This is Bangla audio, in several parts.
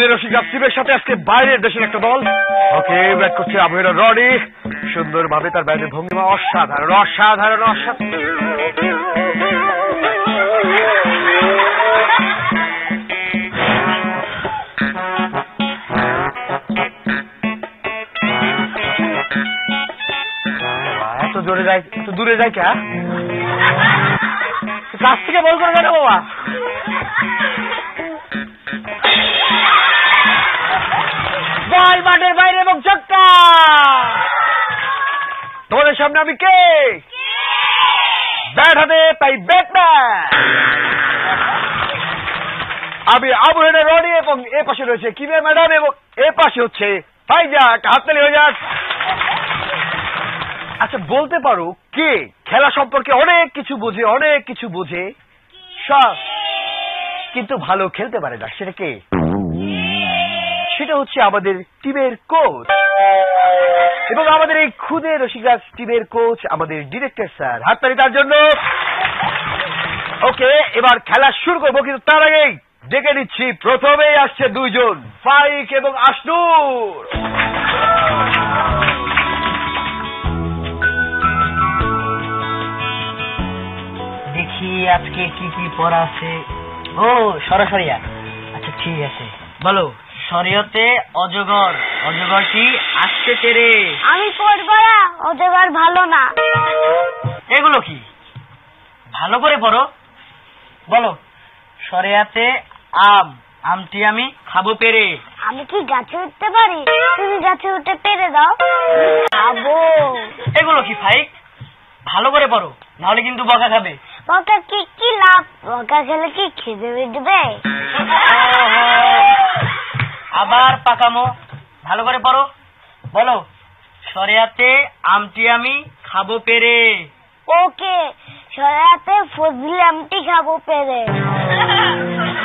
আবহের রসিক টিমের সাথে আজকে বাইরের দেশের একটা দল। ওকে, ব্যাট করছে আবহের রডি। সুন্দরভাবে তার ব্যাটের ভঙ্গিমা অসাধারণ অসাধারণ অসাধারণ। এত জোরে যায়, এত দূরে যায় কে? কাছ থেকে বল করে গেল বাবা। বল মাঠের বাইরে এবং ছক্কা। তোমাদের সামনে আমি কে? ব্যাট হাতে তাই ব্যাটম্যান। আমি আবহের রডি এবং এ পাশে রয়েছে কিমিয়া ম্যাডাম এবং এ পাশে হচ্ছে ফাইজাক। হাততালি হয়ে যাক। আচ্ছা, বলতে পারো কে খেলা সম্পর্কে অনেক কিছু বোঝে, অনেক কিছু বোঝে সব, কিন্তু ভালো খেলতে পারে না? সেটা কে? সেটা হচ্ছে আমাদের টিমের কোচ এবং আমাদের এই খুদে রসিকরাজ টিমের কোচ আমাদের ডিরেক্টর স্যার। হাততালি তার জন্য। ওকে, এবার খেলা শুরু করবো, কিন্তু তার আগেই ডেকে নিচ্ছি প্রথমেই আসছে দুইজন, ফাইক এবং আশনুর। দেখি আজকে কি কি পড়া আছে। ও সরাসরিয়া, আচ্ছা ঠিক আছে। বলো, শরীয়তে অজগর, অজগরটি আসতে তেরে। আমি পড়বো না, অজগর ভালো না। এগুলো কি? ভালো করে পড়ো। বলো, শরিয়াতে আম, আমটি আমি খাবো পেরে। আমি কি গাছে উঠতে পারি? তুমি গাছে উঠে পেরে দাও, খাবো। এগুলো কি ফাইক? ভালো করে পড়ো, নাহলে কিন্তু বকা খাবে। বকা কি কি লাভ? বকা খেলে কি খিদে মিটবে? আবার পাকামো। ভালো করে পড়ো। বলো, শরিয়াতে আমটি আমি খাবো পেরে। ওকে, শরিয়াতে ফজলি আমটি খাবো পেরে।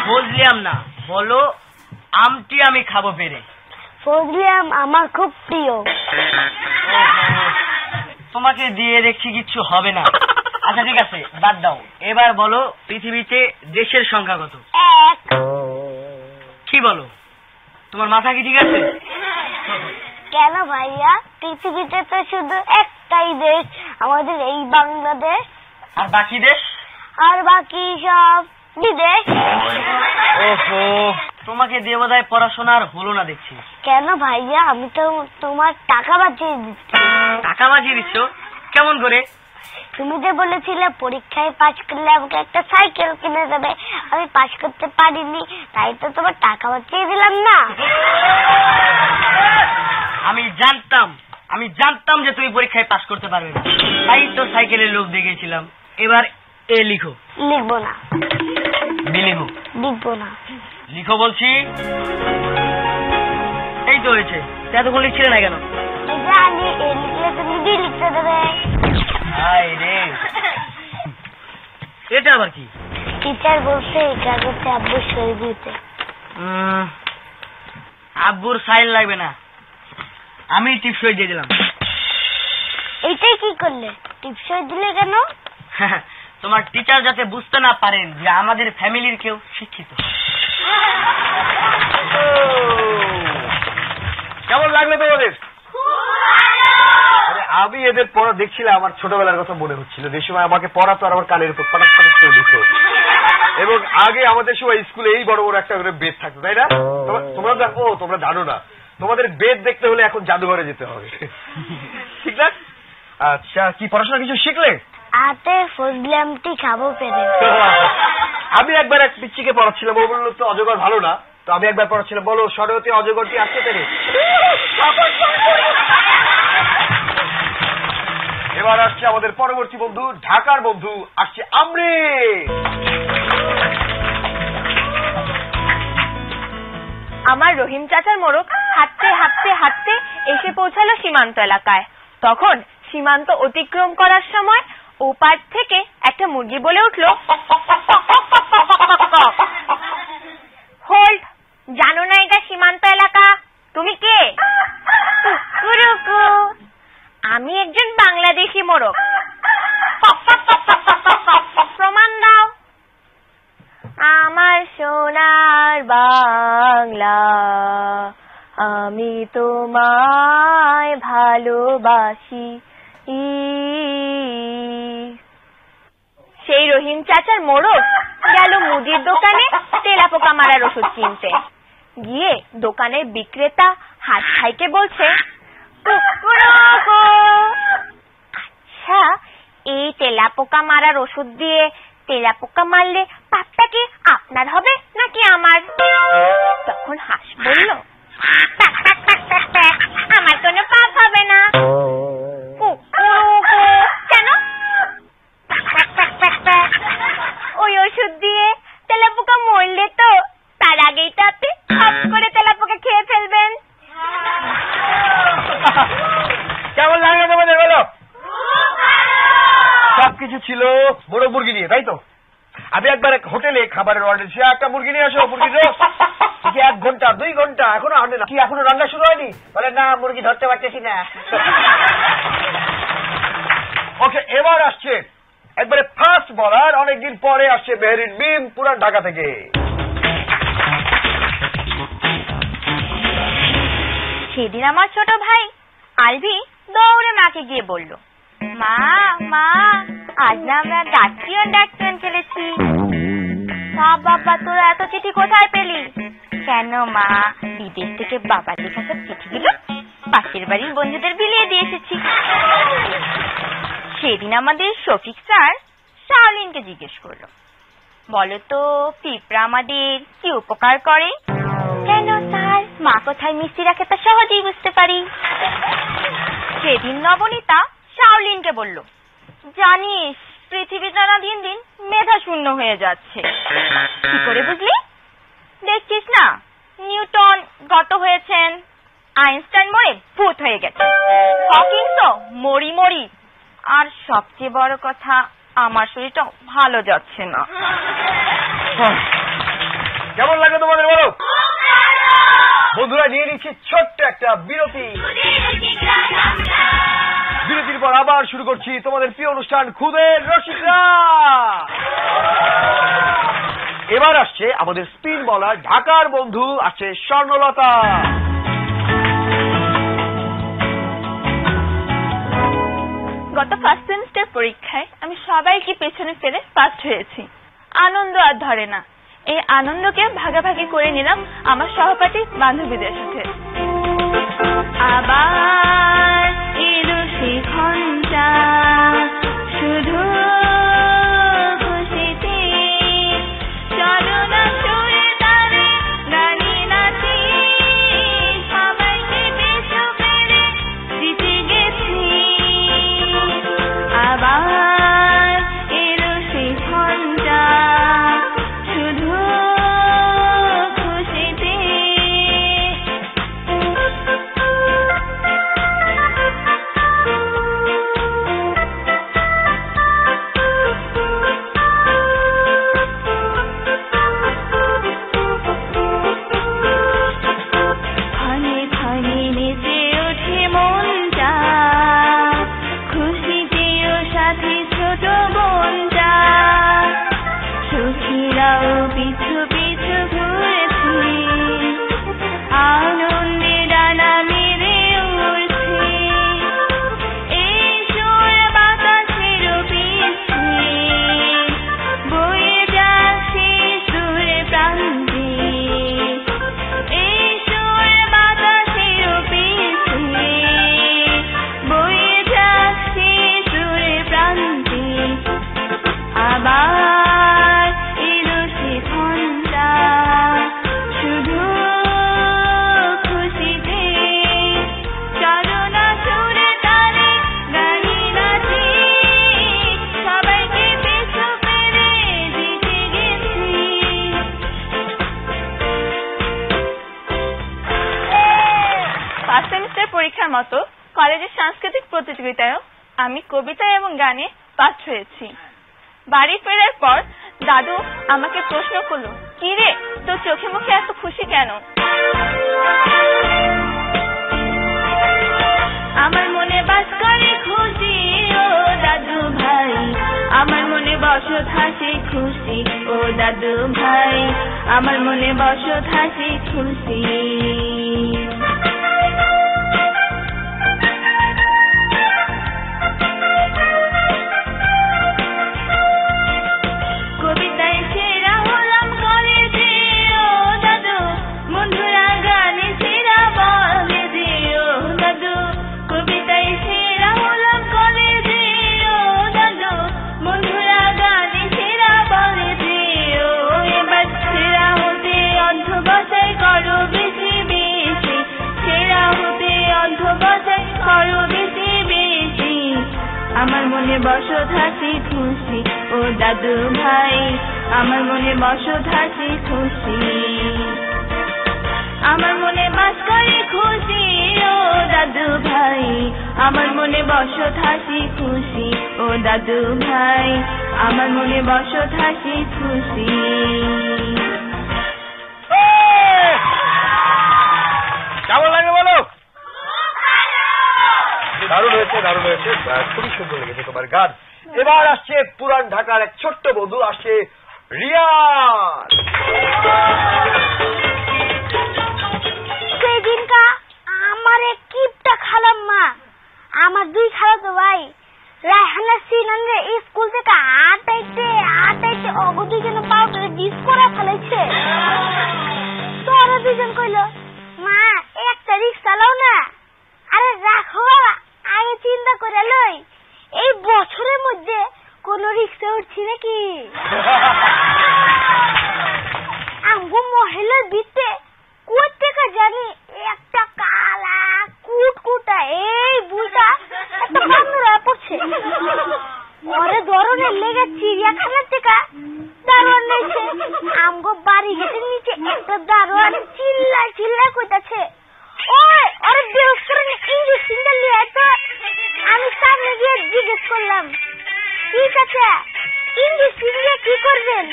ফজলি আম না, বলো আমটি আমি খাবো পেরে। ফজলি আম আমার খুব প্রিয়। তোমাকে দিয়ে দেখছি কিচ্ছু হবে না। আচ্ছা ঠিক আছে, বাদ দাও। এবার বলো, পৃথিবীতে দেশের সংখ্যা কত? 1। কি বলো, তোমার মাথা কি ঠিক আছে? কেন ভাইয়া? পৃথিবীতে তো শুধু একটাই দেশ, আমাদের এই বাংলাদেশ। আর বাকি দেশ? আর বাকি সব বিদেশ। ওহো, তোমাকে দিয়ে বোধহয় পড়াশোনার হলো না দেখছি। কেন ভাইয়া? আমি তো তোমার টাকা বাঁচিয়ে দিচ্ছি। টাকা বাঁচিয়ে দিচ্ছ? কেমন করে? তুমি যে বলেছিলে পরীক্ষায় পাশ করলে আমাকে একটা সাইকেল কিনে দেবে, আমি পাশ করতে পারিনি, তাই তো তোমার টাকা বাঁচিয়ে দিলাম না। আমি জানতাম যে তুমি পরীক্ষায় পাশ করতে পারবে না, তাই তো সাইকেলের লোভ দেখিয়েছিলাম। এবার এ লিখো। লিখবো না। বি লিখো। লিখবো না। লিখো বলছি। এই তো হয়েছে। এতক্ষণ লিখছিলে না কেন? জানি এ লিখলে তুমি বি লিখতে দেবে। হায় রে, এটা আবার কি? টিচার বলছে এই কাগজে আব্বুর সই দিতে। আব্বুর সাইন লাগবে না, আমি টিপসই দিয়ে দিলাম। এইটাই কি করলে? টিপসই দিলে কেন? তোমার টিচার যাতে বুঝতে না পারেন যে আমাদের ফ্যামিলির কেউ শিক্ষিত। কেমন লাগলো তোমাদের? আমি এদের পড়া দেখছিলাম, আমার ছোটবেলার কথা মনে হচ্ছিল। যে সময় আমাকে পড়াতো আর আমার কানের উপর পাটাক পাটাক করে দিত। এবং আগে আমাদের সময় স্কুলে এই বড় বড় একটা করে বেদ থাকতো, তাই না? তোমরা দেখো, তোমরা জানো না, তোমাদের বেদ দেখতে হলে এখন জাদুঘরে যেতে হবে, ঠিক না? আচ্ছা, কি পড়াশোনা কিছু শিখলে? হাতে ফজলি আমটি খাবো পেরে। আমি একবার এক পিচ্চিকে পড়াচ্ছিলাম, ও বললো তো অজগর ভালো না, তো আমি একবার পড়াচ্ছিলাম, বলো শরীয়তে অজগরটি আসতে পেরে। এবার আসছে আমাদের পরবর্তী বন্ধু, ঢাকার বন্ধু আসছে আমৃত। আমার রহিম চাচার মোড়ক হাঁটতে হাঁটতে হাঁটতে এসে পৌঁছালো সীমান্ত এলাকায়। তখন সীমান্ত অতিক্রম করার সময় ওপার থেকে একটা মুরগি বলে উঠল, হোল্ড, জানো না এটা সীমান্ত এলাকা? তুমি কে? আমি একজন বাংলাদেশি মোড়ক। প্রমাণ দাও। আমার সোনার বাংলা, আমি তোমায় ভালোবাসি। সেই রহিম চাচার মোড়ক গেল মুদির দোকানে তেলাপোকা মারার ওষুধ কিনতে। গিয়ে দোকানের বিক্রেতা হাত খাইকে বলছে, আচ্ছা, এই তেলাপোকা মারার ওষুধ দিয়ে তেলাপোকা মারলে পাপটা কি আপনার হবে নাকি আমার? তখন হাঁস বলল, আমার কোনো পাপ হবে না। কেন? ওই ওষুধ দিয়ে তেলাপোকা মরলে তো তার আগেই তো আপনি খপ করে তেলাপোকা খেয়ে ফেলবেন। কেমন লাগলো তোমাদের বলো? সবকিছু ছিল বড় মুরগি নিয়ে, তাই তো? আমি একবার এক হোটেলে খাবারের অর্ডার দিয়েছি, একটা মুরগি নিয়ে আসো, মুরগি রোস্ট। 1 ঘন্টা 2 ঘন্টা এখনো আনে না। কি এখনো রান্না শুরু হয়নি? বলে না, মুরগি ধরতে পারতেছি না। ওকে, এবার আসছে একবারে ফার্স্ট বলার, অনেকদিন পরে আসছে মেহেরিন মিম, পুরান ঢাকা থেকে। সেদিন আমার ছোট ভাই আলভি দৌড়ে মাকে গিয়ে বলল, মা মা, আজ না আমরা ডাকটিয়ন খেলেছি। বাবা, তোরা এত চিঠি কোথায় পেলি? কেন মা, বিদেশ থেকে বাবার লেখা সব চিঠিগুলো পাশের বাড়ির বন্ধুদের বিলিয়ে দিয়ে এসেছি। সেদিন আমাদের শফিক স্যার শাওলিনকে জিজ্ঞেস করলো, বলো তো পিঁপড়া আমাদের কি উপকার করে? কেন স্যার, মা কোথায় মিষ্টি রাখে তা সহজেই বুঝতে পারি। সেদিন নবনীতা শাওলিনকে বলল, জানিস পৃথিবীটা না দিন দিন মেধা শূন্য হয়ে যাচ্ছে। কি করে বুঝলি? দেখছিস না, নিউটন গত হয়েছেন, আইনস্টাইন মরে ভূত হয়ে গেছে, হকিংসও মরি, আর সবচেয়ে বড় কথা, আমার শরীরটা ভালো যাচ্ছে না। কেমন লাগে তোমাদের বলো? বন্ধুরা, নিয়ে নিচ্ছে ছোট্ট একটা বিরতি। বিরতির পর আবার শুরু করছি তোমাদের প্রিয় অনুষ্ঠান খুদের রসিকরা। এবার আসছে আমাদের স্পিন বলার ঢাকার বন্ধু, আসছে স্বর্ণলতা। গত ফার্স্ট সেমিস্টার পরীক্ষায় আমি সবাইকে পেছনে ফেলে ফার্স্ট হয়েছি। আনন্দ আর ধরে না। এই আনন্দকে ভাগাভাগি করে নিলাম আমার সহপাঠী বান্ধবীদের সাথে। আবার এলো সেই ঘন্টা, শুধু খুশিতে, চলো না সুরে তালে গানে নাচি, সবাইকে পেছু ফেলে জিতে গেছি। আবার এলো সেই ঘন্টা, শুধু খুশিতে। ধনে ধনে নেচে ওঠে মনটা, খুশিতেও সাথে ছোট বোনটা, সুখীরাও পিছু পিছু ঘুরেছে, আনন্দে ডানা মেরে উঠছে, এই সুর বাতাসের পিছে, বয়ে যাচ্ছে সুরে প্রান্তে, এই সুর বাতাসের পিছে, বয়ে যাচ্ছে সুরে প্রান্তে। আবার এলো সে ঘন্টা, শুধু খুশিতে, চলো না সুরে তালে গানে নাচি, সবাইকে পেছু ফেলে জিতে গেছি। ফার্স্ট সেমিস্টার পরীক্ষার মতো কলেজের সাংস্কৃতিক প্রতিযোগিতায়ও আমি কবিতা এবং গানে ফার্স্ট হয়েছি। বাড়ি ফেরার পর দাদু আমাকে প্রশ্ন করলো, কি রে, তোর চোখে মুখে এত খুশি কেন? আমার মনে বাস করে খুশি ও দাদু ভাই, আমার মনে বড় বসত হাসি খুশি ও দাদু ভাই আমার মনে বসত হাসি খুশি কবিতায় সেরা হলাম কলেজে ও দাদু বন্ধুরা গানে সেরা বলে যে ও দাদু কবিতায় সেরা হলাম কলেজে ও দাদু বন্ধুরা গানে সেরা বলে যে ও এবার সেরা হতে অধ্যবসায় করো বেশি বেশি সেরা হতে অধ্যবসায় করো বেশি বেশি আমার মনে বসত হাসি খুশি ও দাদু ভাই আমার মনে বসত হাসি খুশি আমার মনে বাস করে খুশি ও দাদু ভাই আমার মনে বসত হাসি খুশি ও দাদু ভাই আমার মনে বসত হাসি খুশি কেমন লাগে বলো? দারুণ হয়েছে, দারুণ হয়েছে, খুবই সুন্দর লেগেছে তোমার গান। এবার আসছে পুরান ঢাকার এক ছোট্ট বন্ধু, আসছে রিয়ান। সেদিনকা আমার এক কিপটা খালাম্মা আমার দুই খালাতো ভাই রায়হানা সিনানরে স্কুল থেকে আটাইতে অগো দুইজনে পাউডারে বিষ করা ফেলেছে। তো ওরা দুইজন কইল, মা একটা রিক্সা চালাও না। আরে রাখো বাবা, আগে চিন্তা করে লই এই বছরের মধ্যে কোন রিক্সা উঠছি নাকি। আমগো মহিলার বিতে কই থেকে জানি একটা কালা কুটকুটা এই বুঝা একটা বান্দরা পড়ছে। ওরে ধরনের লেগে চিড়িয়াখানার থেকে দারোয়ান নিয়েছে। আমগো বাড়ি গেটের নিচে একটা দারোয়ান চিল্লা কইতাছে, ওই ওরে বেউস করে ইঞ্জেকশনটা লিয়ে তো। আমি সামনে গিয়ে জিজ্ঞেস করলাম, ঠিক আছে ইঞ্জেকশন দিয়ে কি করবেন,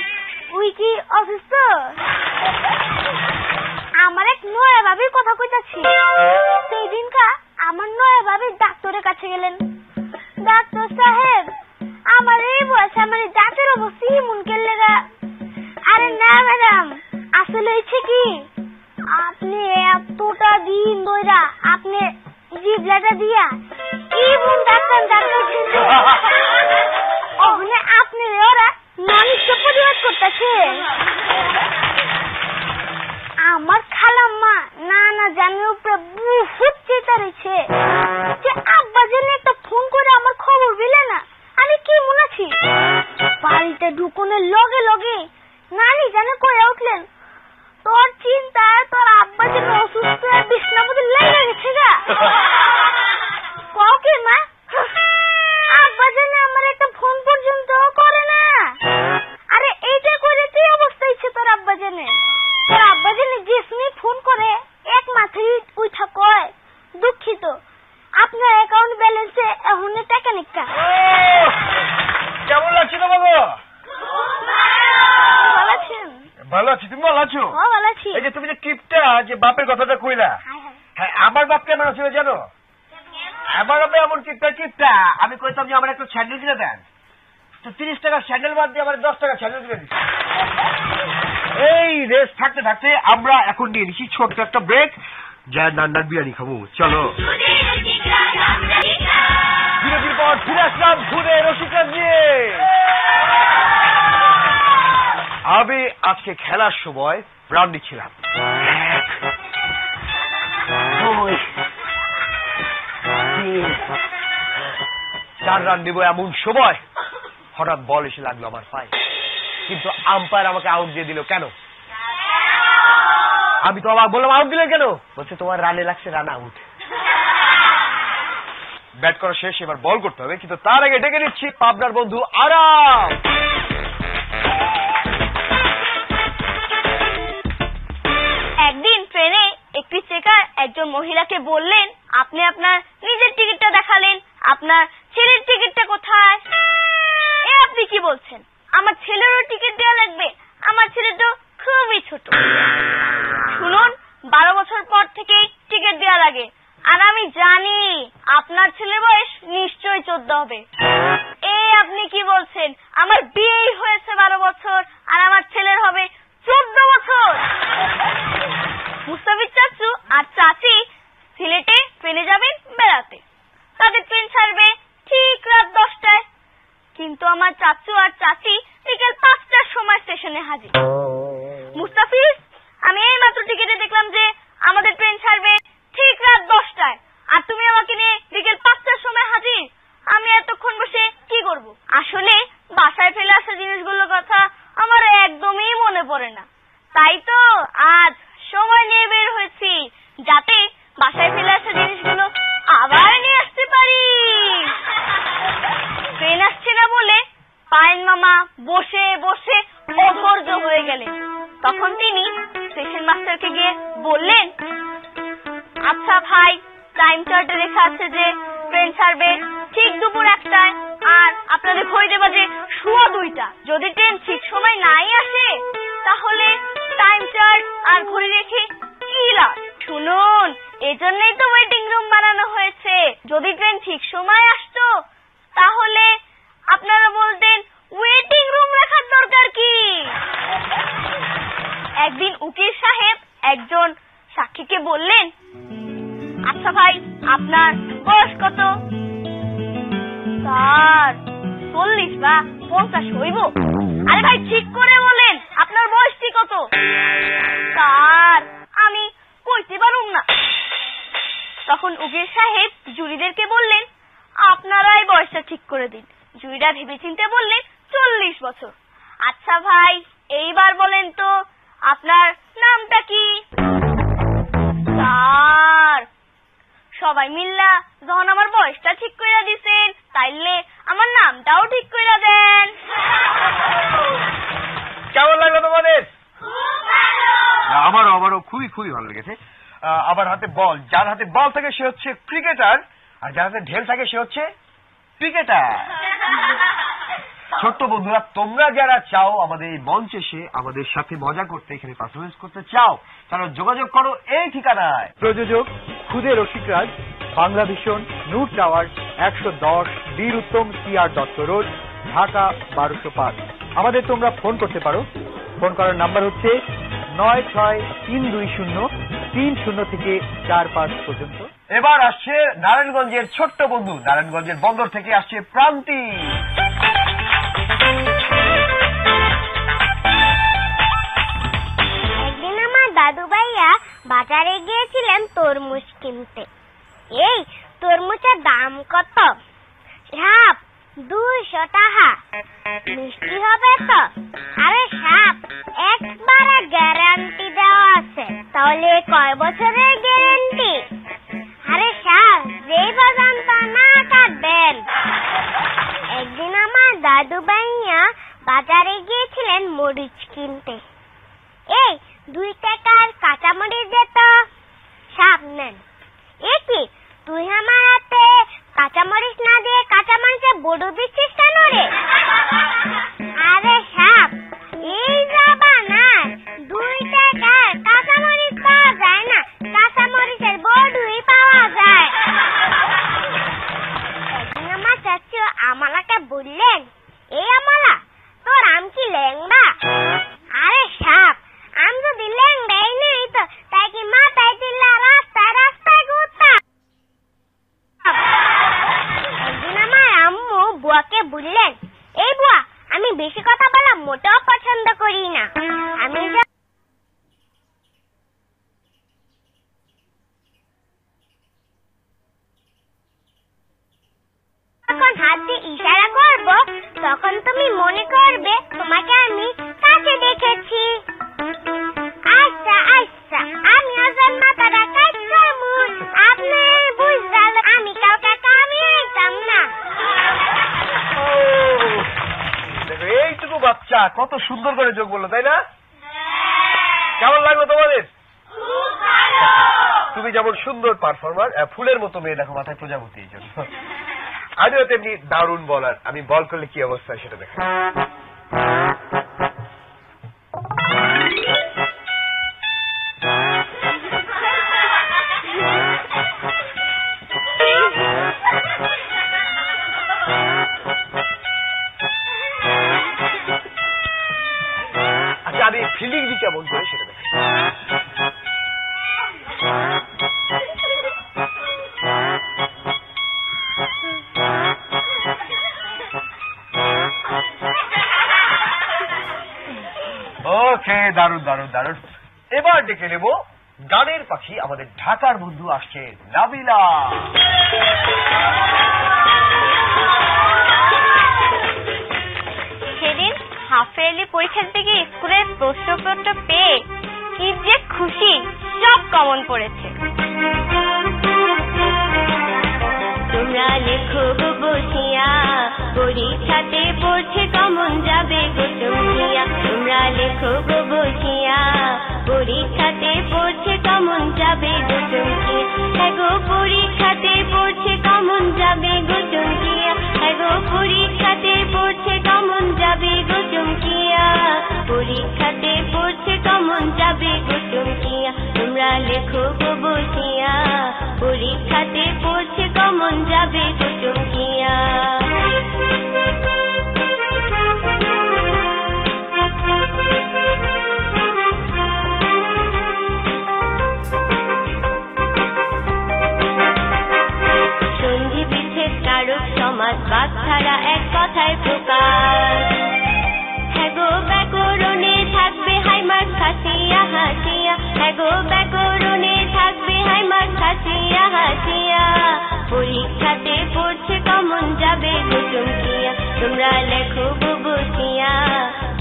ওই কি অসুস্থ? আমার এক নয়া ভাবির কথা কইতাছি। সেই দিনকা আমার নয়া ভাবি ডাক্তারের কাছে গেলেন। ডাক্তার সাহেব, আমার এই বয়সে আমার দাঁতের অবস্থা এমন কেলেগা। আরে না ম্যাডাম, আসলে হয়েছে কি, আপনি এতটা দিন ধইরা আপনি জিবলাটা দিয়া এমন ডাক্তার দেখাইছেন যে ওখানে আপনি ওরা মানুষকে প্রতিবাদ করতেছে। আমার খালাম্মা না জানার উপরে বহুত চেতা রয়েছে যে আব্বা যেন একটা ফোন করে আমার খবর দিলে না আমি কেমন আছি। বাড়িতে ঢুকনের লগে লগে নানি জানে করে উঠলেন, তোর চিন্তা তোর আব্বা যেন অসুস্থ বিছনা মধ্যে লেগে গেছে গা। কাউকে মা, আব্বা যেন আমার একটা ফোন পর্যন্ত করে না। আরে এইটা করে কি অবস্থা হচ্ছে তোর আব্বা জেনে? তোর আব্বা জেনে যে সময় ফোন করে এক মাথায় উঠা কয়, দুঃখিত আপনার অ্যাকাউন্ট ব্যালেন্সে এখন টাকা নিকা। কেমন লাগছে তোমাকে? ভালো আছেন? ভালো আছি, তুমি ভালো আছো? হ্যাঁ ভালো আছি। এই যে তুমি যে কিপটা যে বাপের কথাটা কইলা, হ্যাঁ আমার বাপ কেমন ছিল জানো? আমার বাপে এমন কিপটা আমি কইতাম যে আমার একটু স্যান্ডেল কিনে দেন, তো 30 টাকার স্যান্ডেল বাদ দিয়ে আমার 10 টাকা স্যান্ডেল কিনে দিচ্ছে। এই রেস থাকতে থাকতে আমরা এখন নিয়ে নিচ্ছি ছোট্ট একটা ব্রেক, যা নান্নার বিরিয়ানি খাবো। চলো বিরতির পর ফিরে আসলাম ঘুরে রসিকা দিয়ে। আমি আজকে খেলার সময় রান দিচ্ছিলাম, 4 রান দিব এমন সময় হঠাৎ বল এসে লাগলো আমার পায়ে, কিন্তু আম্পায়ার আমাকে আউট দিয়ে দিল। কেন? আমি তো আবার বললাম আউট দিলেন কেন? বলছে তোমার রানে লাগছে, রান আউট। ব্যাট করা শেষ, এবার বল করতে হবে, কিন্তু তার আগে ডেকে নিচ্ছি পাবনার বন্ধু আরাম। একদিন ট্রেনে একটি চেকার একজন মহিলাকে বললেন, আপনি আপনার নিজের টিকিটটা দেখালেন, আপনার ছেলের টিকিটটা কোথায়? এ আপনি কি বলছেন? আমার ছেলেরও টিকিট দেওয়া লাগবে? আমার ছেলে তো খুবই ছোট। শুনুন, 12 বছর পর থেকে টিকিট দেওয়া লাগে, আর আমি জানি আপনার ছেলের বয়স নিশ্চয়ই 14 হবে। এ আপনি কি বলছেন? আমার বিয়ে আমার চাচু আর চাচি বিকেল 5টার সময় স্টেশনে হাজির। মুস্তাফিজ, আমি এই মাত্র টিকিটে দেখলাম যে আমাদের ট্রেন ছাড়বে ঠিক রাত 10টায়, আর তুমি আমাকে নিয়ে বিকেল 5টার সময় হাজির। আমি এতক্ষণ বসে কি করব? আসলে বাসায় ফেলে আসা জিনিসগুলোর কথা আমার একদমই মনে পড়ে না, তাই তো আজ সময় নিয়ে বের হয়েছি যাতে বাসায় ফেলে আসা জিনিসগুলো আবার নিয়ে আসতে পারি। ট্রেন আসছে না বলে পায়েন মামা বসে বসে অধৈর্য হয়ে গেলেন। তখন তিনি স্টেশন মাস্টারকে গিয়ে বললেন, আচ্ছা ভাই, টাইম চার্টে লেখা আছে যে ট্রেন ছাড়বে ঠিক দুপুর 1টায়, আর আপনাদের ঘড়িতে বাজে 2:15। যদি ট্রেন ঠিক সময় নাই আসে তাহলে টাইম চার্ট আর ঘড়ি রেখে কি লাভ? শুনুন, এজন্যই তো ওয়েটিং রুম বানানো হয়েছে। যদি ট্রেন ঠিক সময় আসতো তাহলে আপনারা বলতেন ওয়েটিং রুম রাখার দরকার কি? একদিন উকিল সাহেব একজন সাক্ষীকে বললেন, আচ্ছা ভাই, আপনার বয়স কত? স্যার, 40 বা 50 হইব। আরে ভাই, ঠিক করে বলেন আপনার বয়সটি কত? স্যার, আমি কইতে পারুম না। তখন উকিল সাহেব জুরিদেরকে বললেন, আপনারাই বয়সটা ঠিক করে দিন। জুরিরা ভেবেচিন্তে বললেন 40 বছর। আচ্ছা ভাই, এইবার বলেন তো আপনার নামটা কি? স্যার, সবাই মিল্লা যখন আমার বয়সটা ঠিক করে দিছেন, তাইলে আমার নামটাও ঠিক করে দেন। কেমন লাগলো তোমাদের? আমারও খুবই খুবই ভালো লেগেছে। আবার হাতে বল, যার হাতে বল থাকে সে হচ্ছে ক্রিকেটার, আর যার হাতে ঢেল থাকে সে হচ্ছে ক্রিকেটার। ছোট্ট বন্ধুরা, তোমরা যারা চাও আমাদের এই মঞ্চে এসে আমাদের সাথে মজা করতে, এখানে পারফরমেন্স করতে চাও, তারা যোগাযোগ করো এই ঠিকানায়। প্রযোজক খুদে রসিকরাজ, বাংলা ভিশন, নূর টাওয়ার, 110 বীর উত্তম CR দত্ত রোড, ঢাকা 1205। আমাদের তোমরা ফোন করতে পারো। ফোন করার নাম্বার হচ্ছে 96-320-30 থেকে 45 পর্যন্ত। এবার আসছে নারায়ণগঞ্জের ছোট্ট বন্ধু, নারায়ণগঞ্জের বন্দর থেকে আসছে প্রান্তি। একদিন আমার দাদু ভাইয়া বাজারে গিয়েছিলেন তরমুজ কিনতে। এই তরমুজের দাম কত? সাপ 200 টাকা। মিষ্টি হবে তো? আরে সাপ, একবারে গ্যারান্টি দেওয়া আছে। তাহলে কয় বছরের গ্যারান্টি? আরে সাপ, যেই বাজান তা না কাটবেন। একদিন আমার দাদু ভাইয়া বাজারে গিয়েছিলেন মরিচ কিনতে। এই 2 টাকার কাঁচামরিচ দে তো। সাপ নেন। এ কি, তুই আমার হাতে কাঁচামরিচ না দিয়ে কাঁচামরিচের বড় দিচ্ছিস কেন রে? আরে সাপ, এই যাবা না, 2 টাকার কাঁচামরিচ পাওয়া যায় না, কাঁচামরিচের বড়ই পাওয়া যায়। একদিন আমার চাচু আমালাকে বললেন, এই আমালা, তোর আম কি ল্যাংড়া? আরে সাপ, আম যদি ল্যাংড়াই নেই তো তাই কি মাথায় দিল্লা রাস্তায় রাস্তায় ঘুরতাম? একদিন আমার আম্মু বুয়াকে বললেন, এই বুয়া, আমি বেশি কথা বলা মোটেও পছন্দ করি না। আমি যখন হাত দিয়ে ইশারা করব তখন তুমি মনে করবে তোমাকে আমি কাছে দেখেছি। আচ্ছা আচ্ছা, আমি আজান মাথাটা কাটতাম, আপনি বুঝলেন আমি কাউকে কামিয়েতাম না। দেখো, এইটুকু বাচ্চা কত সুন্দর করে যোগ বললো, তাই না? কেমন লাগলো তোমাদের? তুমি যেমন সুন্দর পারফর্মার, ফুলের মতো মেয়ে, দেখো মাথায় প্রজাপতি, এই জন্য আমিও তেমনি দারুণ বলার। আমি বল করলে কি অবস্থা সেটা দেখো। আচ্ছা, আমি ফিল্ডিং দিই কেমন করে সেটা দেখো। দারুণ দারুণ দারুণ। এবার ডেকে নেব গানের পাখি, আমাদের ঢাকার বন্ধু আসছে নাবিলা। সেদিন হাফ ইয়ারলি পরীক্ষা দিতে গিয়ে স্কুলের প্রশ্নপত্র পেয়ে কি যে খুশি, সব কমন পড়েছে। তোমরা লেখো গো বসিয়া, পরীক্ষাতে পড়ছে কমন যাবে গো চমকিয়া। তোমরা লেখো গো বসিয়া, পরীক্ষাতে পড়ছে কমন যাবে গো চমকিয়া। এগো পরীক্ষাতে পড়ছে কমন যাবে গো চমকিয়া। এগো পরীক্ষাতে পড়ছে কমন যাবে গো চমকিয়া। পরীক্ষাতে পড়ছে কমন যাবে গো চমকিয়া। তোমরা লেখো গো বসিয়া, পরীক্ষাতে পড়ছে কমন যাবে গো চমকিয়া। সন্ধি বিচ্ছেদ কারক সমাজ বাদ ছাড়া এক কথায় প্রকাশ। হ্যাগো ব্যাকরণে থাকবে হাইমার্ক হাসিয়া হাসিয়া। হ্যাগো ব্যাকরণে থাকবে হাইমার্ক হাসিয়া হাসিয়া। পরীক্ষাতে পড়ছে কমন যাবে গো চমকিয়া। তোমরা লেখো গো বসিয়া,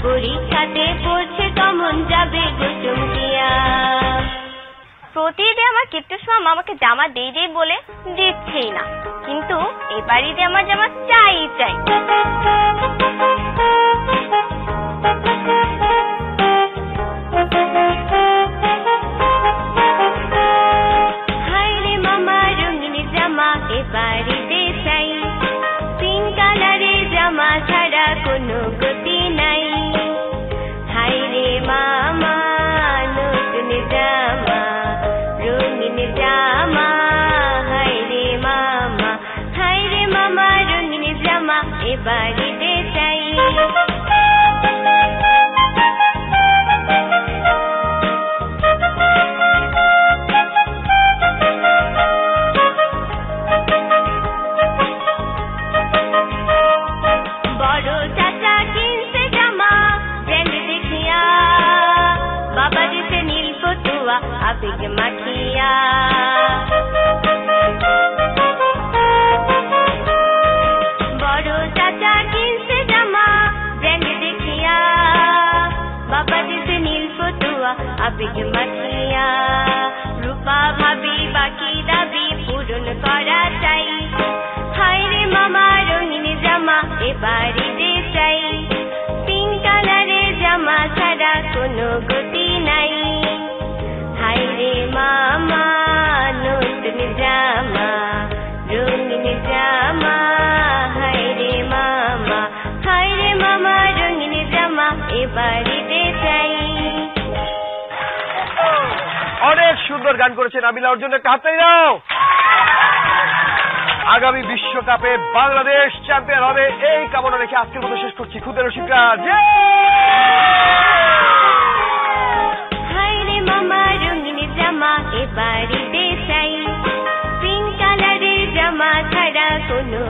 পরীক্ষাতে পড়ছে কমন যাবে গো চমকিয়া। প্রতি ঈদে আমার কিট্টুস মামা আমাকে জামা দেই দেই বলে দিচ্ছেই না, কিন্তু এবার ঈদে আমার জামা চাই চাই। হায়রে মামা রঙিন জামা এবার ঈদে চাই। পিঙ্ক কালারের জামা ছাড়া কোনো গতি নাই। হায়রে মামা নতুন জামা, রঙিন জামা। হায়রে মামা, হায়রে মামা রঙিন জামা এবার ঈদে চাই। বড় চাচা কিনছে জামা ব্র্যান্ড দেখিয়া। বাবা দিতে নীল ফতুয়া আবেগ মাখিয়া। বড় চাচা কিনছে জামা ব্র্যান্ড দেখিয়া। বাবা দিতে নীল ফতুয়া আবেগ মাখিয়া। রূপা ভাবি বাকি দাবি পূরণ করা চাই। হায়রে মামা রঙিন জামা এবার ঈদে চাই। পিঙ্ক কালারের জামা ছাড়া কোনো গতি নাই। হায়রে মামা নতুন জামা, রঙিন জামা। হায়রে মামা, হায়রে মামা রঙিন জামা এবার ঈদে চাই। অনেক সুন্দর গান করেছে নাবিলা, ওর জন্য একটা হাততালি দাও। আগামী বিশ্বকাপে বাংলাদেশ চ্যাম্পিয়ন হবে এই কামনা রেখে আজকের মতো শেষ করছি। খুদে রসিকরা হায়রে মামা রঙিন জামা এবার ঈদে চাই। পিঙ্ক কালারের জামা ছাড়া কোনো